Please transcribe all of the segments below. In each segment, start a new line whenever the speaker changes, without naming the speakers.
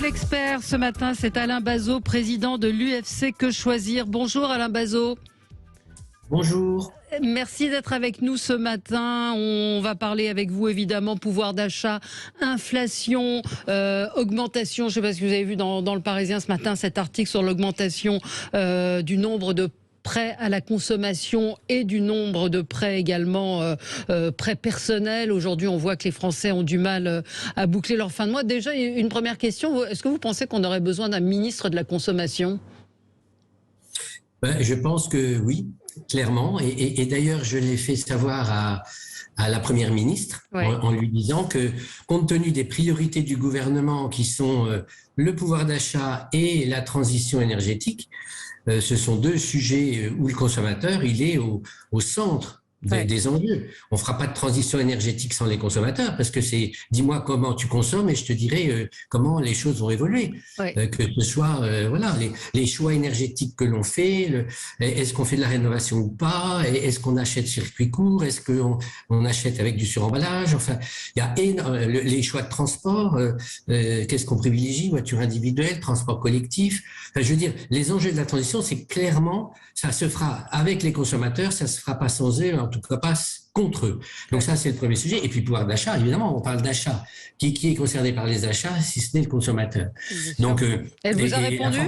l'expert ce matin, c'est Alain Bazot, président de l'UFC Que Choisir. Bonjour Alain Bazot.
Bonjour.
Merci d'être avec nous ce matin. On va parler avec vous évidemment pouvoir d'achat, inflation, augmentation. Je ne sais pas si vous avez vu dans le Parisien ce matin cet article sur l'augmentation du nombre de prêts à la consommation et du nombre de prêts également prêts personnels. Aujourd'hui, on voit que les Français ont du mal à boucler leur fin de mois. Déjà, une première question. Est-ce que vous pensez qu'on aurait besoin d'un ministre de la consommation ?
Je pense que oui, clairement. Et d'ailleurs, je l'ai fait savoir à la Première ministre en lui disant que, compte tenu des priorités du gouvernement qui sont le pouvoir d'achat et la transition énergétique, ce sont deux sujets où le consommateur, il est au centre des enjeux. On ne fera pas de transition énergétique sans les consommateurs, parce que c'est dis-moi comment tu consommes et je te dirai comment les choses vont évoluer. Que ce soit les choix énergétiques que l'on fait, est-ce qu'on fait de la rénovation ou pas, est-ce qu'on achète circuit court, est-ce qu'on achète avec du suremballage, enfin, il y a les choix de transport, qu'est-ce qu'on privilégie, voiture individuelle, transport collectif. Enfin, je veux dire, les enjeux de la transition, c'est clairement, ça se fera avec les consommateurs, ça se fera pas sans eux, en tout cas pas contre eux. Donc ça, c'est le premier sujet. Et puis, pouvoir d'achat, évidemment, on parle d'achat. Qui est concerné par les achats, si ce n'est le consommateur? Donc,
elle vous a répondu?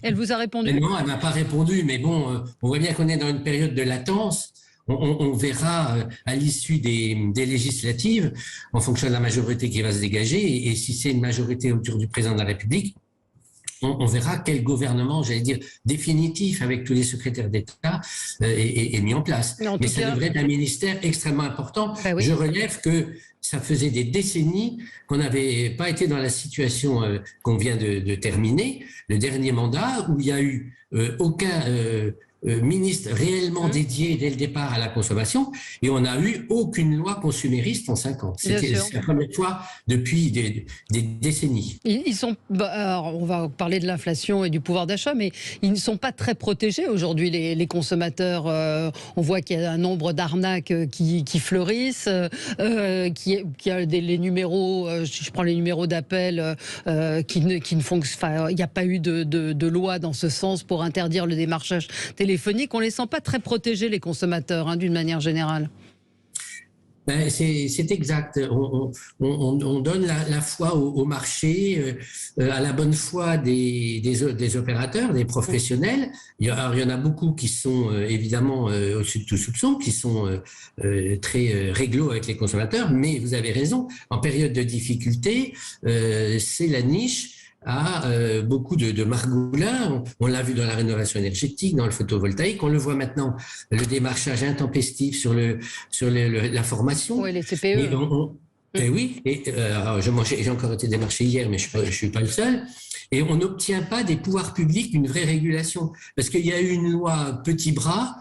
Elle vous a répondu?
Non, elle m'a pas répondu, mais bon, on voit bien qu'on est dans une période de latence. On verra à l'issue des législatives, en fonction de la majorité qui va se dégager, et si c'est une majorité autour du président de la République, on verra quel gouvernement, j'allais dire, définitif, avec tous les secrétaires d'État, est mis en place. Mais ça devrait être un ministère extrêmement important. Oui. Je relève que ça faisait des décennies qu'on n'avait pas été dans la situation qu'on vient de terminer, le dernier mandat, où il n'y a eu aucun ministre réellement dédié dès le départ à la consommation, et on n'a eu aucune loi consumériste en 5 ans. C'est la première fois depuis des décennies.
Ils sont, alors on va parler de l'inflation et du pouvoir d'achat, mais ils ne sont pas très protégés aujourd'hui, les consommateurs. On voit qu'il y a un nombre d'arnaques qui fleurissent, qui a les numéros, si je prends les numéros d'appel, qui ne font, enfin, il n'y a pas eu de loi dans ce sens pour interdire le démarchage téléphonique. On ne les sent pas très protégés, les consommateurs, d'une manière générale.
C'est exact. On donne la foi au marché, à la bonne foi des opérateurs, des professionnels. Il y en a beaucoup qui sont évidemment au-dessus de tout soupçon, qui sont très réglo avec les consommateurs. Mais vous avez raison, en période de difficulté, c'est la niche à beaucoup de margoulins. On l'a vu dans la rénovation énergétique, dans le photovoltaïque. On le voit maintenant, le démarchage intempestif sur la formation.
Oui, les CPE.
Oui, j'ai encore été démarché hier, mais je suis pas le seul. Et on n'obtient pas des pouvoirs publics une vraie régulation. Parce qu'il y a eu une loi petit bras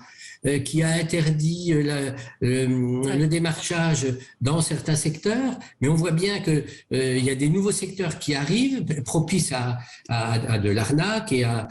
qui a interdit le démarchage dans certains secteurs, mais on voit bien que il y a des nouveaux secteurs qui arrivent, propices à de l'arnaque et en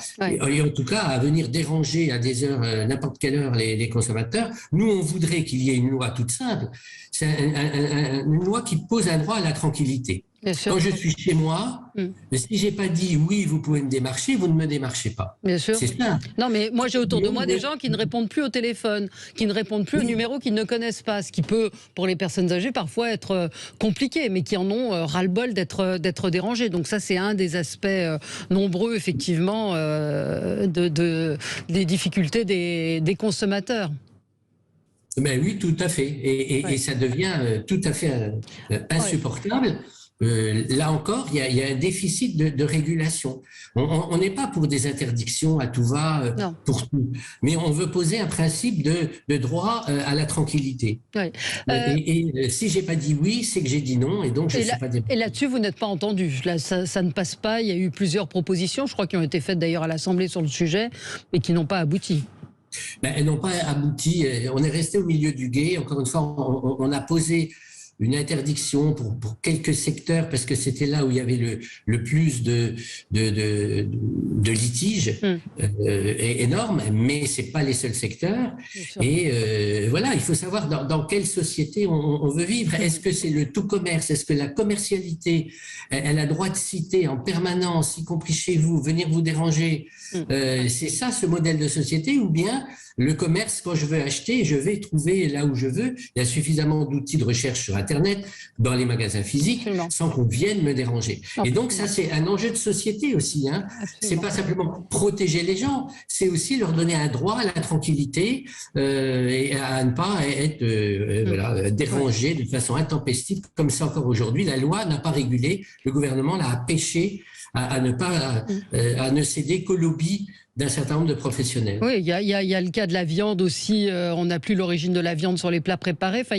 tout cas à venir déranger à des heures, n'importe quelle heure, les consommateurs. Nous, on voudrait qu'il y ait une loi toute simple. C'est une loi qui pose un droit à la tranquillité. Quand je suis chez moi, si j'ai pas dit oui, vous pouvez me démarcher, vous ne me démarchez pas.
Bien sûr.
C'est ça.
Non, mais moi j'ai autour de moi des gens qui ne répondent plus au téléphone, qui ne répondent plus aux numéros qu'ils ne connaissent pas, ce qui peut, pour les personnes âgées, parfois être compliqué, mais qui en ont ras-le-bol d'être dérangés. Donc ça, c'est un des aspects nombreux, effectivement, des difficultés des consommateurs.
Ben oui, tout à fait. Et ça devient tout à fait insupportable. Là encore, il y a un déficit de régulation. On n'est pas pour des interdictions à tout va, pour tout, mais on veut poser un principe de droit à la tranquillité. Et si j'ai pas dit oui, c'est que j'ai dit non, et donc je ne suis pas démarché.
Et là-dessus, vous n'êtes pas entendu. Là, ça ne passe pas. Il y a eu plusieurs propositions, je crois, qui ont été faites d'ailleurs à l'Assemblée sur le sujet, mais qui n'ont pas abouti.
Elles n'ont pas abouti. On est resté au milieu du gué. Encore une fois, on a posé une interdiction pour quelques secteurs, parce que c'était là où il y avait le plus de litiges énormes, mais c'est pas les seuls secteurs. Et voilà, il faut savoir dans quelle société on veut vivre. Est-ce que c'est le tout commerce? Est-ce que la commercialité, elle a droit de citer en permanence, y compris chez vous, venir vous déranger? C'est ça, ce modèle de société? Ou bien le commerce, quand je veux acheter, je vais trouver là où je veux. Il y a suffisamment d'outils de recherche sur Internet, dans les magasins physiques, sans qu'on vienne me déranger. Et donc, ça, c'est un enjeu de société aussi. Hein. C'est pas simplement protéger les gens, c'est aussi leur donner un droit à la tranquillité et à ne pas être dérangé de façon intempestive, comme ça encore aujourd'hui. La loi n'a pas régulé, le gouvernement l'a empêché à ne céder qu'au lobby d'un certain nombre de professionnels.
Oui, il y a le cas de la viande aussi. On n'a plus l'origine de la viande sur les plats préparés. Enfin,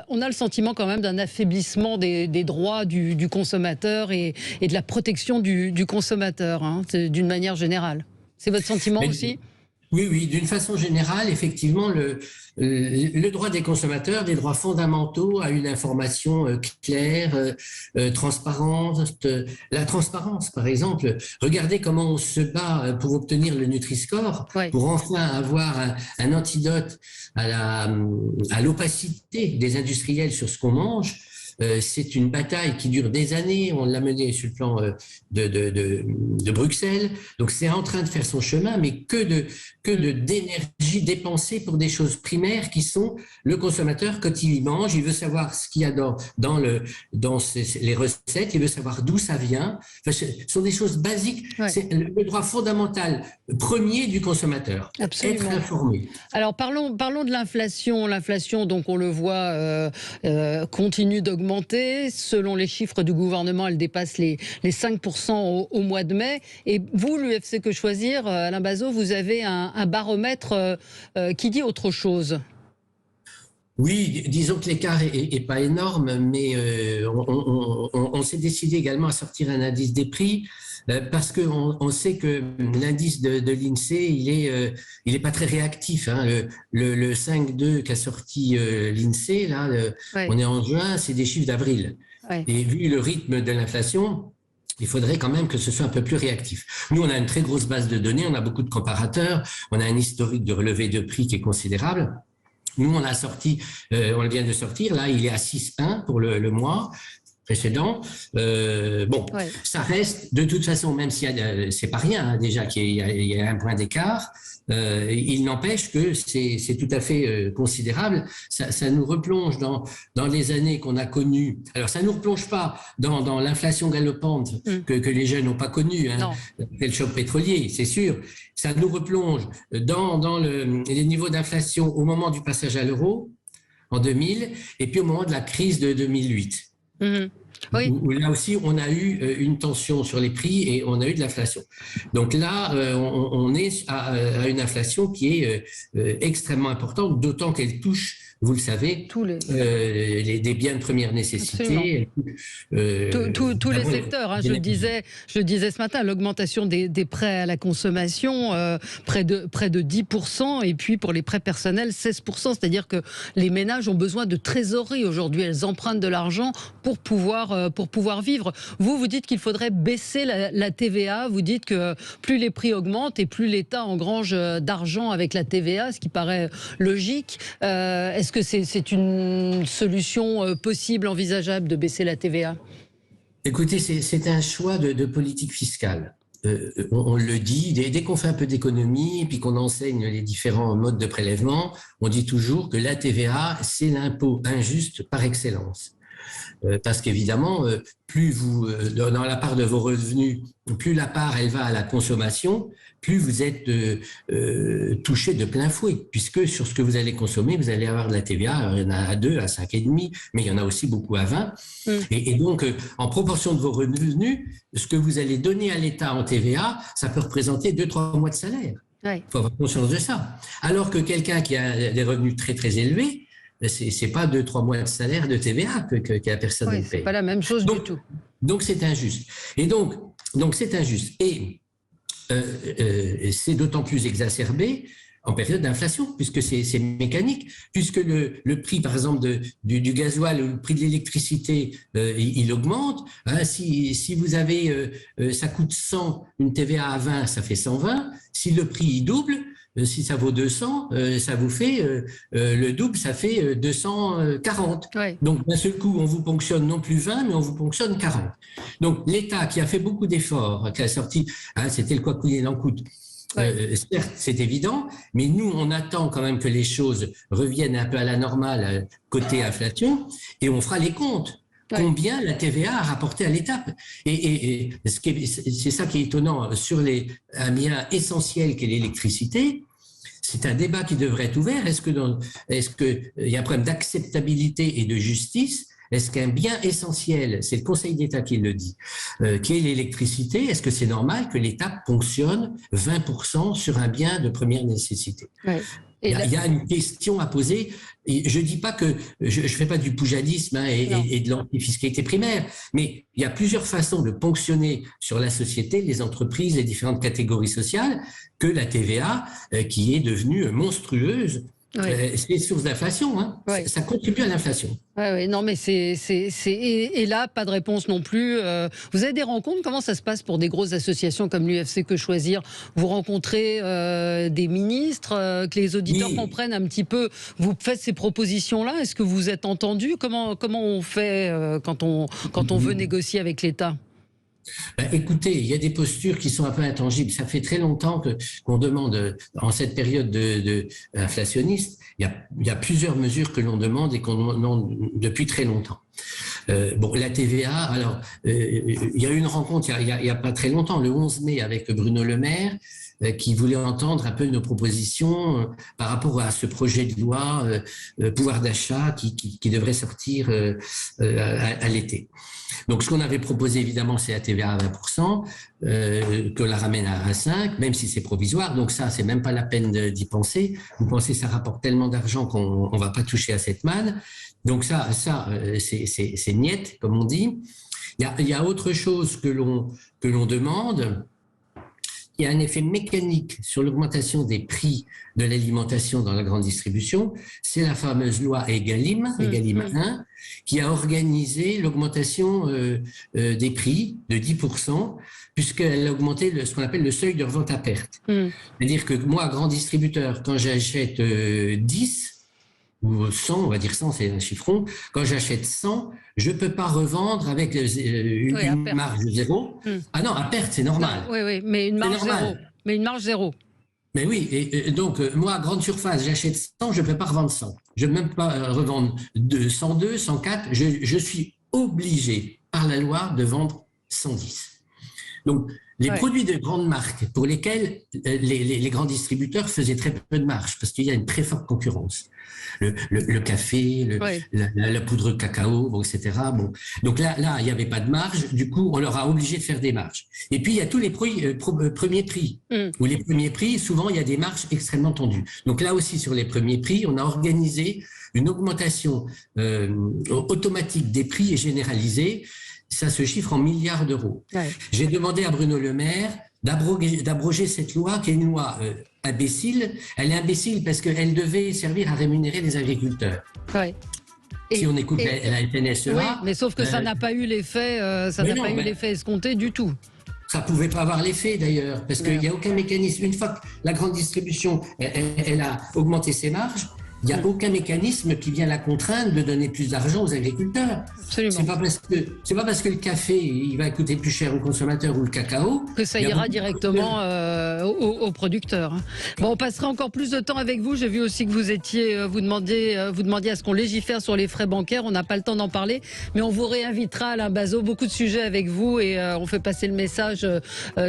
on a le sentiment quand même d'un affaiblissement des droits du consommateur et de la protection du consommateur, hein, d'une manière générale. C'est votre sentiment aussi ?
Oui, d'une façon générale, effectivement, le droit des consommateurs, des droits fondamentaux à une information claire, transparente. La transparence, par exemple. Regardez comment on se bat pour obtenir le Nutri-Score, pour enfin avoir un antidote à l'opacité des industriels sur ce qu'on mange. C'est une bataille qui dure des années. On l'a menée sur le plan de Bruxelles. Donc, c'est en train de faire son chemin, mais que d'énergie dépensée pour des choses primaires qui sont le consommateur, quand il y mange, il veut savoir ce qu'il y a dans les recettes, il veut savoir d'où ça vient. Enfin, ce sont des choses basiques. C'est le droit fondamental premier du consommateur.
Absolument.
Être informé.
Alors, parlons de l'inflation. L'inflation, donc, on le voit, continue d'augmenter. Selon les chiffres du gouvernement, elle dépasse les 5% au mois de mai. Et vous, l'UFC Que Choisir, Alain Bazot, vous avez un baromètre qui dit autre chose.
Oui, disons que l'écart est pas énorme, mais on s'est décidé également à sortir un indice des prix parce qu'on sait que l'indice de l'INSEE, il est pas très réactif. Hein. Le 5,2 qu'a sorti l'INSEE, là, on est en juin, c'est des chiffres d'avril. Et vu le rythme de l'inflation, il faudrait quand même que ce soit un peu plus réactif. Nous, on a une très grosse base de données, on a beaucoup de comparateurs, on a un historique de relevé de prix qui est considérable. Nous, on a sorti, on vient de sortir, là, il est à 6,1 pour le mois précédent. Ça reste, de toute façon, même si c'est pas rien, hein, déjà qu'il y a un point d'écart, il n'empêche que c'est tout à fait considérable. Ça nous replonge dans les années qu'on a connues. Alors, ça nous replonge pas dans l'inflation galopante que les jeunes n'ont pas connue, hein, le choc pétrolier, c'est sûr. Ça nous replonge dans les niveaux d'inflation au moment du passage à l'euro, en 2000, et puis au moment de la crise de 2008.
Oui.
Où là aussi, on a eu une tension sur les prix et on a eu de l'inflation. Donc là, on est à une inflation qui est extrêmement importante, d'autant qu'elle touche, vous le savez, tous des biens de première nécessité.
Tous les secteurs. Hein, je le disais ce matin, l'augmentation des prêts à la consommation, près de 10%, et puis pour les prêts personnels, 16%. C'est-à-dire que les ménages ont besoin de trésorerie aujourd'hui. Elles empruntent de l'argent pour pouvoir vivre. Vous dites qu'il faudrait baisser la TVA. Vous dites que plus les prix augmentent et plus l'État engrange d'argent avec la TVA, ce qui paraît logique. Est-ce que c'est une solution possible, envisageable, de baisser la TVA ?
Écoutez, c'est un choix de politique fiscale. On le dit, dès qu'on fait un peu d'économie et puis qu'on enseigne les différents modes de prélèvement, on dit toujours que la TVA, c'est l'impôt injuste par excellence. Parce qu'évidemment, plus dans la part de vos revenus, plus la part elle va à la consommation, plus vous êtes touché de plein fouet, puisque sur ce que vous allez consommer, vous allez avoir de la TVA. Alors, il y en a à 2, à 5,5, mais il y en a aussi beaucoup à 20. Et donc, en proportion de vos revenus, ce que vous allez donner à l'État en TVA, ça peut représenter 2-3 mois de salaire. Il faut avoir conscience de ça. Alors que quelqu'un qui a des revenus très très élevés, c'est pas 2-3 mois de salaire de TVA que la personne paye.
C'est pas la même chose du tout.
Donc c'est injuste. Et donc c'est injuste. Et c'est d'autant plus exacerbé en période d'inflation, puisque c'est mécanique, puisque le prix, par exemple, du gasoil ou le prix de l'électricité, il augmente. Hein, si vous avez, ça coûte 100, une TVA à 20, ça fait 120. Si le prix il double, si ça vaut 200, ça vous fait le double, ça fait 240. Ouais. Donc d'un seul coup, on vous ponctionne non plus 20, mais on vous ponctionne 40. Donc l'État qui a fait beaucoup d'efforts, qui a sorti, hein, c'était le quoi qu'il en coûte. Ouais. Certes, c'est évident, mais nous, on attend quand même que les choses reviennent un peu à la normale côté inflation, et on fera les comptes. Ouais. Combien la TVA a rapporté à l'État. Et c'est ça qui est étonnant sur un bien essentiel qu'est l'électricité. C'est un débat qui devrait être ouvert. Est-ce qu'il y a un problème d'acceptabilité et de justice? Est-ce qu'un bien essentiel, c'est le Conseil d'État qui le dit, qui est l'électricité, est-ce que c'est normal que l'État ponctionne 20% sur un bien de première nécessité? Ouais. Il y a une question à poser. Et je ne dis pas que je ne fais pas du poujadisme et de l'antifiscalité primaire, mais il y a plusieurs façons de ponctionner sur la société, les entreprises, les différentes catégories sociales, que la TVA, qui est devenue monstrueuse. Ouais. C'est source d'inflation, hein. Ouais. Ça contribue à l'inflation.
Ouais, non, mais et là, pas de réponse non plus. Vous avez des rencontres? Comment ça se passe pour des grosses associations comme l'UFC Que Choisir? Vous rencontrez des ministres, que les auditeurs comprennent un petit peu. Vous faites ces propositions-là. Est-ce que vous êtes entendu? Comment on fait quand on veut négocier avec l'État?
Écoutez, il y a des postures qui sont un peu intangibles. Ça fait très longtemps qu'on demande, en cette période inflationniste, il y a plusieurs mesures que l'on demande et qu'on demande depuis très longtemps. La TVA, alors, il y a eu une rencontre il y a pas très longtemps, le 11 mai, avec Bruno Le Maire, qui voulait entendre un peu nos propositions par rapport à ce projet de loi pouvoir d'achat qui devrait sortir à l'été. Donc, ce qu'on avait proposé, évidemment, c'est la TVA à 20%, que la ramène à 5%, même si c'est provisoire. Donc ça, c'est même pas la peine d'y penser. Vous pensez que ça rapporte tellement d'argent qu'on va pas toucher à cette manne. Donc ça, c'est niette, comme on dit. Il y a autre chose que l'on demande. Il y a un effet mécanique sur l'augmentation des prix de l'alimentation dans la grande distribution. C'est la fameuse loi Egalim 1, qui a organisé l'augmentation des prix de 10%, puisqu'elle a augmenté ce qu'on appelle le seuil de revente à perte. C'est-à-dire que moi, grand distributeur, quand j'achète 10, ou 100, on va dire 100, c'est un chiffron. Quand j'achète 100, je ne peux pas revendre avec une marge zéro. Ah non, à perte, c'est normal.
Non, oui, mais une marge zéro. Mais une marge zéro.
Mais oui, et donc, moi, à grande surface, j'achète 100, je ne peux pas revendre 100. Je ne peux même pas revendre 102, 104. Je suis obligé, par la loi, de vendre 110. Donc, les produits de grandes marques pour lesquels les grands distributeurs faisaient très peu de marge, parce qu'il y a une très forte concurrence. Le café, la poudre de cacao, bon, etc. Bon. Donc là, il n'y avait pas de marge. Du coup, on leur a obligé de faire des marges. Et puis, il y a tous les premiers prix. Où les premiers prix, souvent, il y a des marges extrêmement tendues. Donc là aussi, sur les premiers prix, on a organisé une augmentation automatique des prix et généralisée. Ça se chiffre en milliards d'euros. J'ai demandé à Bruno Le Maire d'abroger cette loi, qui est une loi imbécile. Elle est imbécile parce qu'elle devait servir à rémunérer les agriculteurs. Si on écoute la FNSEA...
Oui, mais sauf que ça n'a pas eu l'effet l'effet escompté du tout.
Ça ne pouvait pas avoir l'effet d'ailleurs, parce qu'il n'y a aucun mécanisme. Une fois que la grande distribution elle a augmenté ses marges, il n'y a aucun mécanisme qui vient la contraindre de donner plus d'argent aux agriculteurs. Absolument. C'est pas parce que le café il va coûter plus cher aux consommateurs ou le cacao
que ça ira directement aux producteurs. Bon, on passera encore plus de temps avec vous. J'ai vu aussi que vous demandiez à ce qu'on légifère sur les frais bancaires. On n'a pas le temps d'en parler, mais on vous réinvitera, Alain Bazot. Beaucoup de sujets avec vous et on fait passer le message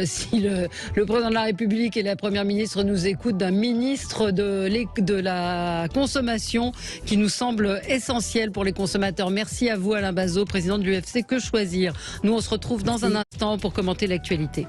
si le président de la République et la première ministre nous écoutent, d'un ministre de la consommation qui nous semble essentiel pour les consommateurs. Merci à vous, Alain Bazot, président de l'UFC Que Choisir. Nous, on se retrouve dans un instant pour commenter l'actualité.